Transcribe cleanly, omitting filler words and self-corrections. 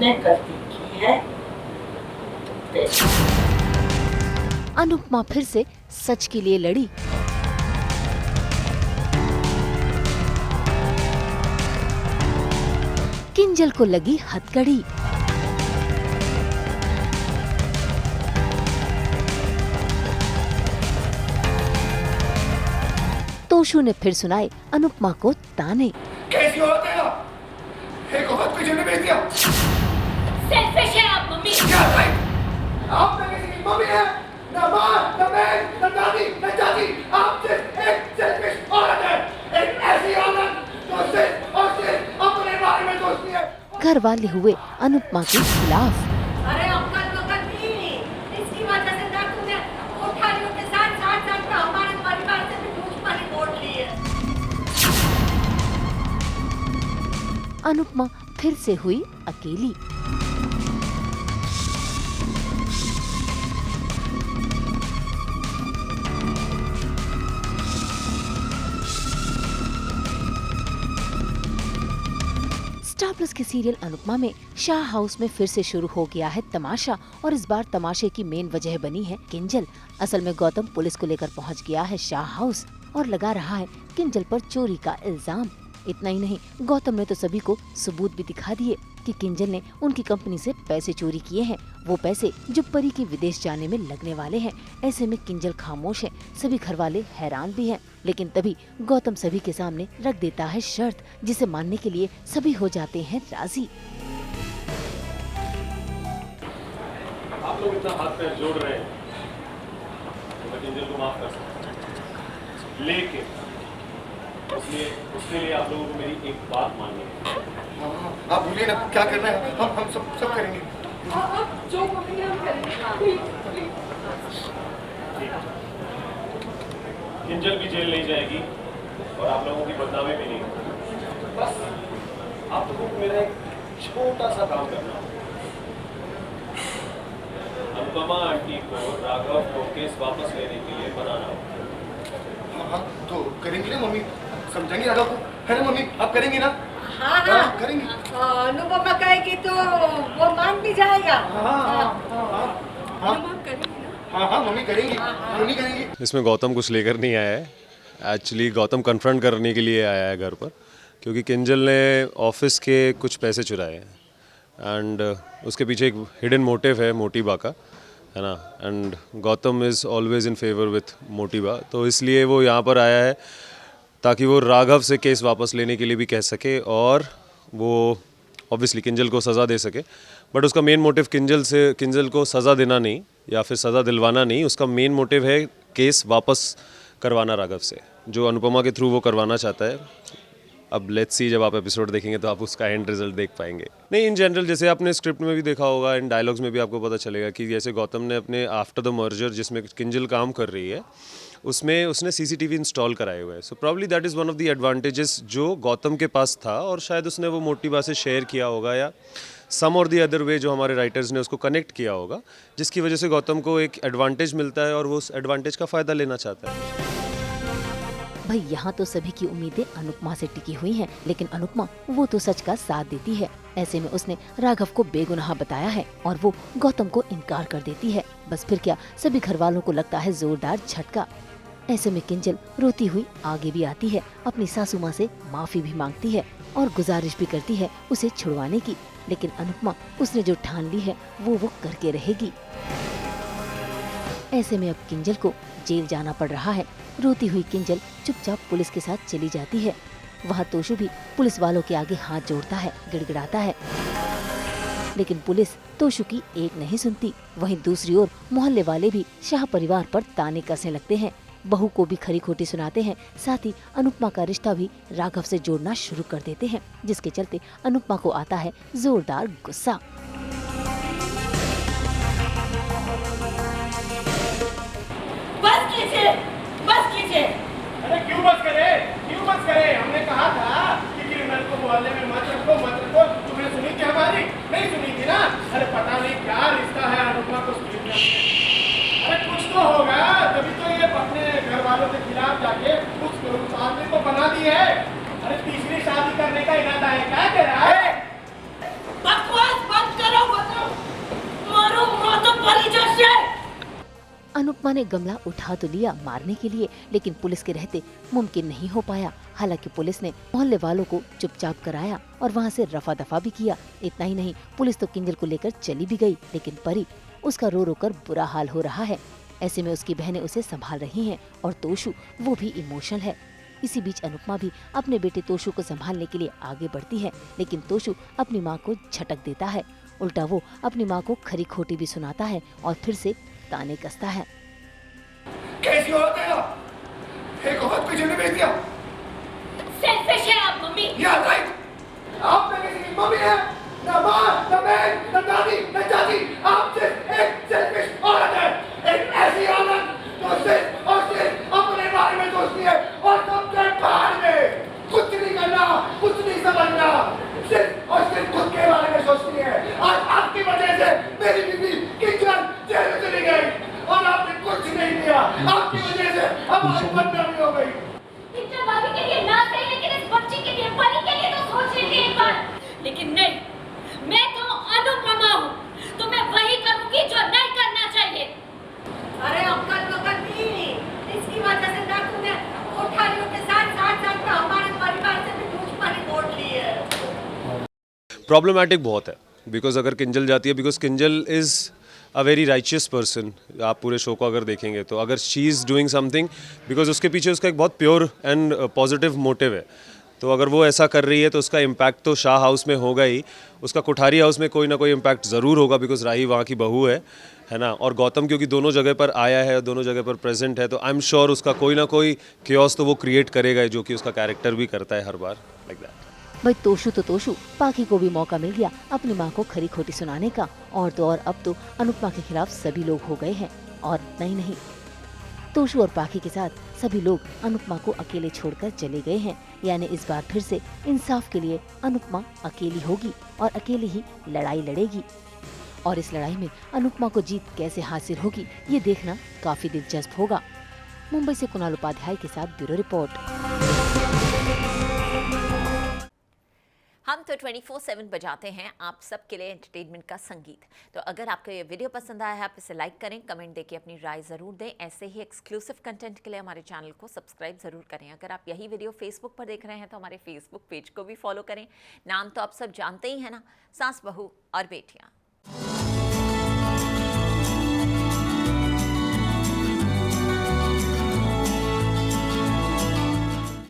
जिसने गलती की है। अनुपमा फिर से सच के लिए लड़ी। किंजल को लगी हथकड़ी। तोशु ने फिर सुनाए अनुपमा को ताने। कैसी औरत है आप? एक औरत को जेल भेज दिया। सेल्फिश है आप मम्मी। क्या राइट? आप ना किसी की मम्मी है, ना माँ, ना बहन, ना दादी, ना चाची। आप सिर्फ एक सेल्फिश औरत है। एक ऐसी औरत जो सिर्फ और सिर्फ अपने बारे में सोचती है। घर वाले हुए अनुपमा के खिलाफ। अरे अक्कल बकल नहीं, इसकी वजह से ना तूने कोठारियों के साथ साथ साथ में हमारे परिवार से भी दुश्मनी मोड़ ली है। अनुपमा फिर से हुई अकेली। स्टार प्लस के सीरियल अनुपमा में शाह हाउस में फिर से शुरू हो गया है तमाशा, और इस बार तमाशे की मेन वजह बनी है किंजल। असल में गौतम पुलिस को लेकर पहुंच गया है शाह हाउस और लगा रहा है किंजल पर चोरी का इल्जाम। इतना ही नहीं, गौतम ने तो सभी को सबूत भी दिखा दिए कि किंजल ने उनकी कंपनी से पैसे चोरी किए हैं, वो पैसे जो परी के विदेश जाने में लगने वाले हैं। ऐसे में किंजल खामोश है, सभी घर वाले हैरान भी हैं। लेकिन तभी गौतम सभी के सामने रख देता है शर्त, जिसे मानने के लिए सभी हो जाते हैं राजी। आप लोग इतना हाथ पैर जोड़ रहे हैं तो मैं किंजल को माफ कर सकता हूं, लेकिन उसके लिए आप लोगों को मेरी एक बात माननी है। आप बोलिए ना, क्या करना है? हम सब करेंगे। जो मम्मी हम करेंगे। किंजल भी जेल नहीं जाएगी और आप लोगों की बदनामी भी नहीं होगी। बस आप लोगों को मेरा एक छोटा सा काम करना होगा। अनुपमा आंटी को राघव को केस वापस लेने के लिए बनाना होगा। हाँ, तो करेंगे ना मम्मी, समझाएंगे राघव को, है ना मम्मी? आप करेंगे ना? हाँ करेंगे। अनुपमा कहेगी तो वो मान भी जाएगा। हाँ मम्मी करेंगी, क्यों नहीं करेंगी? इसमें गौतम कुछ लेकर नहीं आया है। एक्चुअली गौतम कन्फ्रंट करने के लिए आया है घर पर, क्योंकि किंजल ने ऑफिस के कुछ पैसे चुराए हैं एंड उसके पीछे एक हिडन मोटिव है मोटीबा का, है ना। And Gautam is always in favour with Motiba, तो इसलिए वो यहाँ पर आया है ताकि वो राघव से केस वापस लेने के लिए भी कह सके और वो ऑब्वियसली किंजल को सज़ा दे सके। बट उसका मेन मोटिव किंजल को सज़ा देना नहीं या फिर सज़ा दिलवाना नहीं, उसका मेन मोटिव है केस वापस करवाना राघव से, जो अनुपमा के थ्रू वो करवाना चाहता है। अब लेट्स सी, जब आप एपिसोड देखेंगे तो आप उसका एंड रिजल्ट देख पाएंगे। नहीं, इन जनरल जैसे आपने स्क्रिप्ट में भी देखा होगा, इन डायलॉग्स में भी आपको पता चलेगा कि जैसे गौतम ने अपने आफ्टर द मर्जर जिसमें किंजल काम कर रही है उसमें उसने सीसीटीवी इंस्टॉल कराए हुए हैं। So probably that is one of the advantages जो गौतम के पास था, और शायद उसने वो मोटीबा से शेयर किया होगा या सम और दी अदर वे जो हमारे राइटर्स ने उसको कनेक्ट किया होगा, जिसकी वजह से गौतम को एक एडवांटेज मिलता है और वो उस एडवांटेज का फ़ायदा लेना चाहता है। भाई यहाँ तो सभी की उम्मीदें अनुपमा से टिकी हुई हैं, लेकिन अनुपमा वो तो सच का साथ देती है। ऐसे में उसने राघव को बेगुनाह बताया है और वो गौतम को इनकार कर देती है। बस फिर क्या, सभी घर वालों को लगता है जोरदार झटका। ऐसे में किंजल रोती हुई आगे भी आती है, अपनी सासू माँ से माफी भी मांगती है और गुजारिश भी करती है उसे छुड़वाने की। लेकिन अनुपमा उसने जो ठान ली है वो करके रहेगी। ऐसे में अब किंजल को जेल जाना पड़ रहा है। रोती हुई किंजल चुपचाप पुलिस के साथ चली जाती है। वहाँ तोशु भी पुलिस वालों के आगे हाथ जोड़ता है, गिड़गिड़ाता है, लेकिन पुलिस तोशु की एक नहीं सुनती। वहीं दूसरी ओर मोहल्ले वाले भी शाह परिवार पर ताने कसने लगते हैं, बहू को भी खरी खोटी सुनाते हैं, साथ ही अनुपमा का रिश्ता भी राघव से जोड़ना शुरू कर देते हैं, जिसके चलते अनुपमा को आता है जोरदार गुस्सा। बस कीजिए। अरे क्यों बस करे? हमने कहा था कि क्रिमिनल को मोहल्ले में मत रखो। तुमने सुनी थी हमारी? नहीं सुनी थी ना? अरे पता नहीं क्या रिश्ता है अनुपमा को क्रिमिनल से। अरे कुछ तो होगा, तभी तो ये अपने घर वालों के खिलाफ जाके उस आदमी को बना दी है। अरे तीसरी शादी करने का इरादा है क्या तेरा? बकवास बंद अनुपमा ने गमला उठा तो लिया मारने के लिए, लेकिन पुलिस के रहते मुमकिन नहीं हो पाया। हालांकि पुलिस ने मोहल्ले वालों को चुपचाप कराया और वहां से रफा दफा भी किया। इतना ही नहीं, पुलिस तो किंजल को लेकर चली भी गई, लेकिन परी उसका रो रो कर बुरा हाल हो रहा है। ऐसे में उसकी बहनें उसे संभाल रही हैं और तोशु वो भी इमोशनल है। इसी बीच अनुपमा भी अपने बेटे तोशु को संभालने के लिए आगे बढ़ती है, लेकिन तोशु अपनी माँ को झटक देता है। उल्टा वो अपनी माँ को खरी खोटी भी सुनाता है और फिर से ताने कसता है। कैसी औरत है आप? एक औरत को जन्म भेज दिया। सेल्फिश है आप मम्मी। या राइट। आप न किसी की मम्मी है, न माँ, न बहन, न दादी, न चाची। आप सिर्फ एक सेल्फिश औरत है। एक ऐसी औरत जो सिर्फ और सिर्फ अपने बारे में सोचती है और सबके बारे में कुछ नहीं करना, कुछ नहीं समझना, सिर्फ और सिर्फ खुद के बारे में सोचती है। आज आपकी वजह से मेरी बीवी किंजल जेल में चली गई और आपने कुछ नहीं किया। आपकी वजह से हमारी बदनामी हो गई। किंजल भाभी के लिए ना सही, लेकिन इस बच्चे के लिए, परी के लिए तो सोच लीजिए एक बार। लेकिन नहीं, मैं तो अनुपमा हूँ, तो मैं वही करूँगी जो नहीं करना चाहिए। अरे अंकल तो करती ही नहीं, इसकी वजह से ना तूने कोठारियों के साथ साथ साथ में हमारे परिवार से भी दुश्मनी मोड़ ली है। प्रॉब्लमेटिक बहुत है, बिकॉज अगर किंजल जाती है, because Kinjal is a very righteous person. आप पूरे शो को अगर देखेंगे तो अगर she is doing something, because उसके पीछे उसका एक बहुत प्योर एंड पॉजिटिव मोटिव है, तो अगर वो ऐसा कर रही है तो उसका इम्पैक्ट तो शाह हाउस में होगा ही, उसका कोठारी हाउस में कोई ना कोई इम्पैक्ट ज़रूर होगा, बिकॉज राही वहाँ की बहू है ना। और गौतम क्योंकि दोनों जगह पर आया है, दोनों जगह पर प्रेजेंट है, तो आई एम श्योर उसका कोई ना कोई क्योस तो वो क्रिएट करेगा, जो कि उसका कैरेक्टर भी करता है हर बार, लाइक दैट। भाई तोशु तो तोशु, पाखी को भी मौका मिल गया अपनी माँ को खरी खोटी सुनाने का। और तो और अब तो अनुपमा के खिलाफ सभी लोग हो गए हैं। और नहीं, तोशु और पाखी के साथ सभी लोग अनुपमा को अकेले छोड़कर चले गए हैं। यानी इस बार फिर से इंसाफ के लिए अनुपमा अकेली होगी और अकेली ही लड़ाई लड़ेगी। और इस लड़ाई में अनुपमा को जीत कैसे हासिल होगी, ये देखना काफी दिलचस्प होगा। मुंबई से कुणाल उपाध्याय के साथ ब्यूरो रिपोर्ट। हम तो 24/7 बजाते हैं आप सबके लिए एंटरटेनमेंट का संगीत। तो अगर आपको ये वीडियो पसंद आया है, आप इसे लाइक करें, कमेंट देके अपनी राय ज़रूर दें। ऐसे ही एक्सक्लूसिव कंटेंट के लिए हमारे चैनल को सब्सक्राइब ज़रूर करें। अगर आप यही वीडियो फेसबुक पर देख रहे हैं तो हमारे फेसबुक पेज को भी फॉलो करें। नाम तो आप सब जानते ही हैं ना, सास बहू और बेटियाँ।